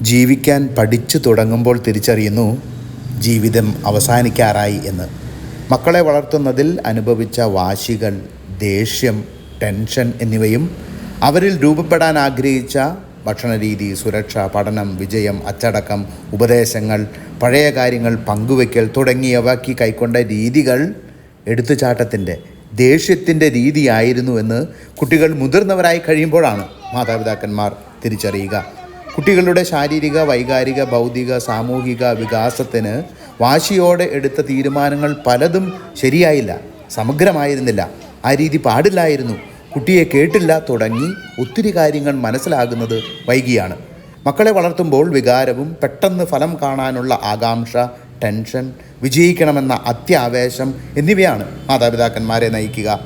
ജീവിക്കാൻ പഠിച്ചു തുടങ്ങുമ്പോൾ തിരിച്ചറിയുന്നു ജീവിതം അവസാനിക്കാറായി എന്ന്. മക്കളെ വളർത്തുന്നതിൽ അനുഭവിച്ച വാശികൾ, ദേഷ്യം, ടെൻഷൻ എന്നിവയും അവരിൽ രൂപപ്പെടാൻ ആഗ്രഹിച്ച ഭക്ഷണരീതി, സുരക്ഷ, പഠനം, വിജയം, അച്ചടക്കം, ഉപദേശങ്ങൾ, പഴയ കാര്യങ്ങൾ പങ്കുവയ്ക്കൽ തുടങ്ങിയവയ്ക്ക് കൈക്കൊണ്ട രീതികൾ എടുത്തുചാട്ടത്തിൻ്റെ, ദേഷ്യത്തിൻ്റെ രീതിയായിരുന്നുവെന്ന് കുട്ടികൾ മുതിർന്നവരായി കഴിയുമ്പോഴാണ് മാതാപിതാക്കന്മാർ തിരിച്ചറിയുക. കുട്ടികളുടെ ശാരീരിക, വൈകാരിക, ഭൗതിക, സാമൂഹിക വികാസത്തിന് വാശിയോടെ എടുത്ത തീരുമാനങ്ങൾ പലതും ശരിയായില്ല, സമഗ്രമായിരുന്നില്ല, ആ രീതി പാടില്ലായിരുന്നു, കുട്ടിയെ കേട്ടില്ല തുടങ്ങി ഒത്തിരി കാര്യങ്ങൾ മനസ്സിലാകുന്നത് വൈകിയാണ്. മക്കളെ വളർത്തുമ്പോൾ വികാരവും പെട്ടെന്ന് ഫലം കാണാനുള്ള ആകാംക്ഷ, ടെൻഷൻ, വിജയിക്കണമെന്ന അത്യാവേശം എന്നിവയാണ് മാതാപിതാക്കന്മാരെ നയിക്കുക.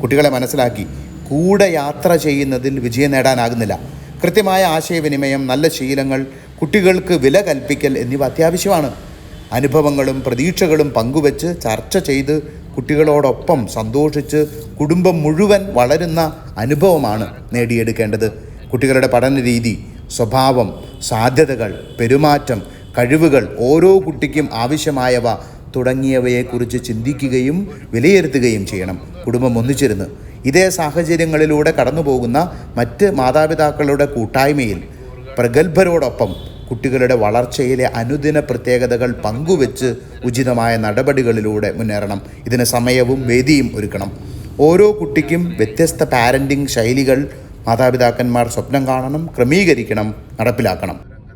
കുട്ടികളെ മനസ്സിലാക്കി കൂടെ യാത്ര ചെയ്യുന്നതിൽ വിജയം നേടാനാകുന്നില്ല. കൃത്യമായ ആശയവിനിമയം, നല്ല ശീലങ്ങൾ, കുട്ടികൾക്ക് വില കൽപ്പിക്കൽ എന്നിവ അത്യാവശ്യമാണ്. അനുഭവങ്ങളും പ്രതീക്ഷകളും പങ്കുവച്ച് ചർച്ച ചെയ്ത് കുട്ടികളോടൊപ്പം സന്തോഷിച്ച് കുടുംബം മുഴുവൻ വളരുന്ന അനുഭവമാണ് നേടിയെടുക്കേണ്ടത്. കുട്ടികളുടെ പഠന രീതി, സ്വഭാവം, സാധ്യതകൾ, പെരുമാറ്റം, കഴിവുകൾ, ഓരോ കുട്ടിക്കും ആവശ്യമായവ തുടങ്ങിയവയെക്കുറിച്ച് ചിന്തിക്കുകയും വിലയിരുത്തുകയും ചെയ്യണം. കുടുംബം ഒന്നിച്ചിരുന്ന് ഇതേ സാഹചര്യങ്ങളിലൂടെ കടന്നുപോകുന്ന മറ്റ് മാതാപിതാക്കളുടെ കൂട്ടായ്മയിൽ പ്രഗത്ഭരോടൊപ്പം കുട്ടികളുടെ വളർച്ചയിലെ അനുദിന പ്രത്യേകതകൾ പങ്കുവെച്ച് ഉചിതമായ നടപടികളിലൂടെ മുന്നേറണം. ഇതിന് സമയവും വേദിയും ഒരുക്കണം. ഓരോ കുട്ടിക്കും വ്യത്യസ്ത പാരൻറ്റിംഗ് ശൈലികൾ മാതാപിതാക്കന്മാർ സ്വപ്നം കാണണം, ക്രമീകരിക്കണം, നടപ്പിലാക്കണം.